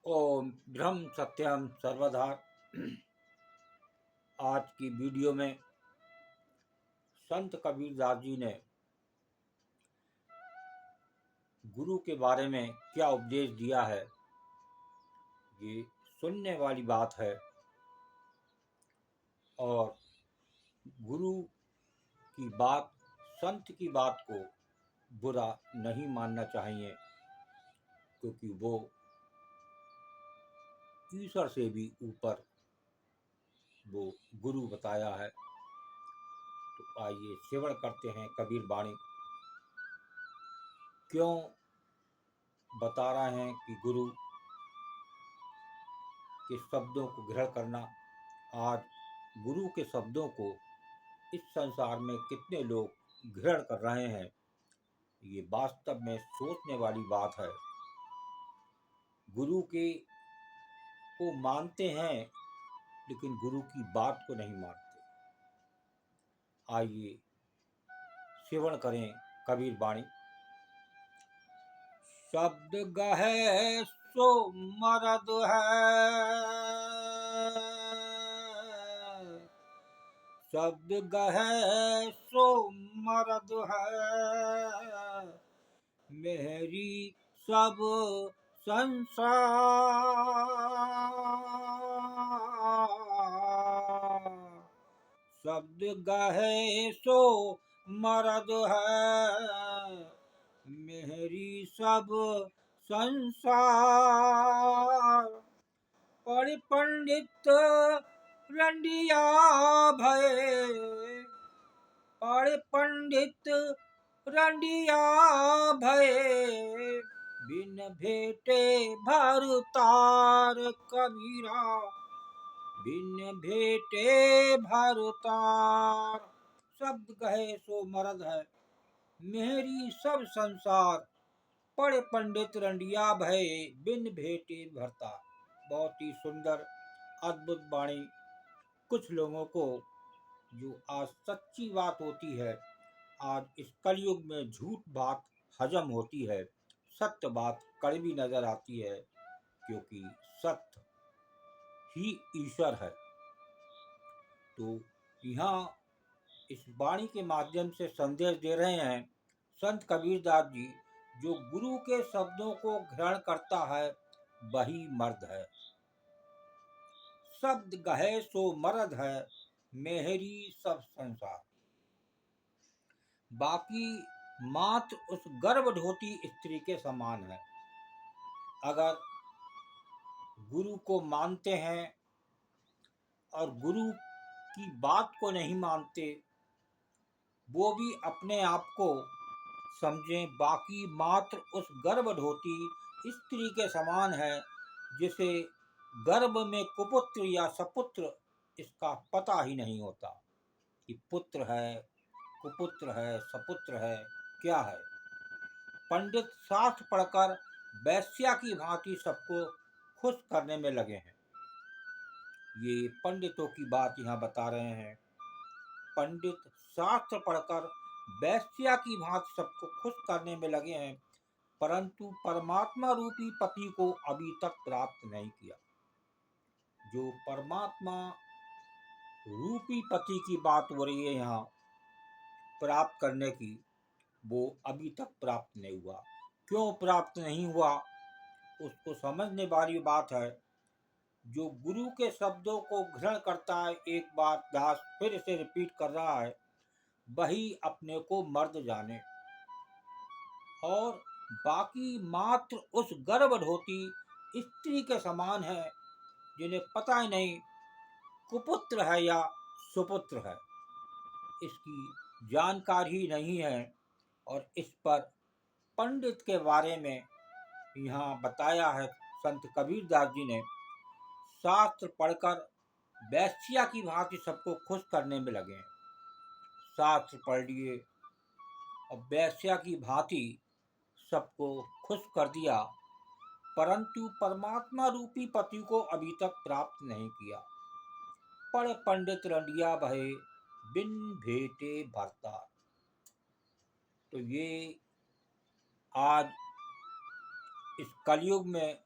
ओम ब्रह्म सत्यम सर्वधा। आज की वीडियो में संत कबीरदास जी ने गुरु के बारे में क्या उपदेश दिया है, ये सुनने वाली बात है। और गुरु की बात, संत की बात को बुरा नहीं मानना चाहिए, क्योंकि वो ईश्वर से भी ऊपर वो गुरु बताया है। तो आइए श्रवण करते हैं कबीर वाणी। क्यों बता रहे हैं कि गुरु के शब्दों को ग्रहण करना। आज गुरु के शब्दों को इस संसार में कितने लोग ग्रहण कर रहे हैं, ये वास्तव में सोचने वाली बात है। गुरु के को मानते हैं लेकिन गुरु की बात को नहीं मानते। आइए श्रवण करें कबीर वाणी। शब्द गहे सो मरद है, शब्द गहे सो मरद है, मेरी सब संसार। शब्द गहे सो मरद है, मेरी सब संसार। पढ़ पंडित रंडिया भये, पढ़ पंडित रंडिया भये, बिन भेटे भरतार कबीरा, बिन भेटे भरतार। शब्द कहे सो मरद है, मेरी सब संसार। पढ़ पंडित रंडिया भये, बिन भेटे भरतार। बहुत ही सुंदर अद्भुत वाणी। कुछ लोगों को जो आज सच्ची बात होती है, आज इस कलयुग में झूठ बात हजम होती है, सत्य बात कड़वी नजर आती है, क्योंकि सत्य ही ईश्वर है। तो यहाँ इस वाणी के माध्यम से संदेश दे रहे हैं संत कबीरदास जी, जो गुरु के शब्दों को ग्रहण करता है वही मर्द है। शब्द गहे सो मर्द है, मेहरी सब संसार। बाकी मात्र उस गर्भ ढोती स्त्री के समान है। अगर गुरु को मानते हैं और गुरु की बात को नहीं मानते, वो भी अपने आप को समझें बाकी मात्र उस गर्भ ढोती स्त्री के समान है, जिसे गर्भ में कुपुत्र या सपुत्र इसका पता ही नहीं होता कि पुत्र है, कुपुत्र है, सपुत्र है, क्या है। पंडित शास्त्र पढ़कर वैश्या की भांति सबको खुश करने में लगे हैं। ये पंडितों की बात यहाँ बता रहे हैं। पंडित शास्त्र पढ़कर वैश्या की भांति सबको खुश करने में लगे हैं, परंतु परमात्मा रूपी पति को अभी तक प्राप्त नहीं किया। जो परमात्मा रूपी पति की बात हो रही है यहाँ प्राप्त करने की, वो अभी तक प्राप्त नहीं हुआ। क्यों प्राप्त नहीं हुआ, उसको समझने वाली बात है। जो गुरु के शब्दों को ग्रहण करता है, एक बार दास फिर इसे रिपीट कर रहा है, वही अपने को मर्द जाने। और बाकी मात्र उस गर्भवती स्त्री के समान है, जिन्हें पता ही नहीं कुपुत्र है या सुपुत्र है, इसकी जानकारी नहीं है। और इस पर पंडित के बारे में यहाँ बताया है संत कबीरदास जी ने। शास्त्र पढ़कर वैश्या की भांति सबको खुश करने में लगे। शास्त्र पढ़ लिए और वैश्या की भांति सबको खुश कर दिया, परंतु परमात्मा रूपी पति को अभी तक प्राप्त नहीं किया। पढ़ पंडित रंडिया भये, बिन भेटे भरतार। तो ये आज इस कलयुग में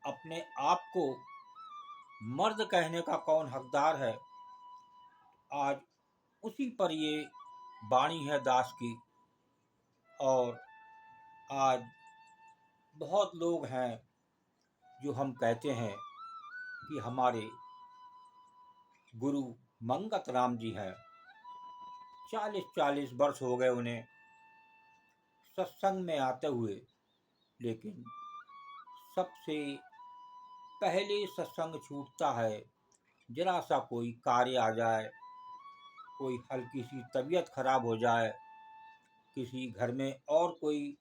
अपने आप को मर्द कहने का कौन हकदार है। आज उसी पर ये वाणी है दास की। और आज बहुत लोग हैं जो हम कहते हैं कि हमारे गुरु मंगत राम जी हैं। 40-40 वर्ष हो गए उन्हें सत्संग में आते हुए, लेकिन सबसे पहले सत्संग छूटता है जरा सा कोई कार्य आ जाए, कोई हल्की सी तबीयत खराब हो जाए, किसी घर में और कोई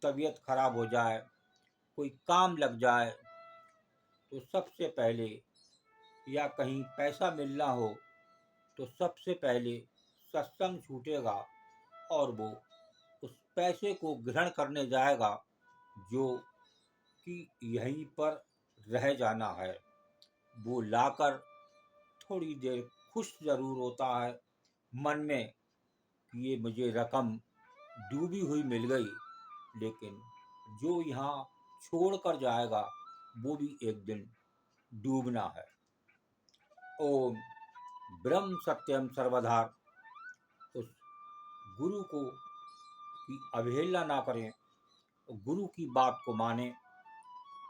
तबीयत खराब हो जाए, कोई काम लग जाए, तो सबसे पहले, या कहीं पैसा मिलना हो तो सबसे पहले सत्संग छूटेगा और वो उस पैसे को ग्रहण करने जाएगा जो कि यहीं पर रह जाना है। वो लाकर थोड़ी देर खुश ज़रूर होता है मन में कि ये मुझे रकम डूबी हुई मिल गई, लेकिन जो यहाँ छोड़ कर जाएगा वो भी एक दिन डूबना है। ओम ब्रह्म सत्यम सर्वधा। उस गुरु को की अवहेलना ना करें, गुरु की बात को माने,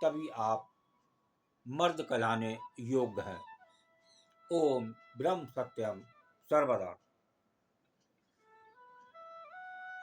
तभी आप मर्द कहलाने योग्य हैं। ओम ब्रह्म सत्यम सर्वदा।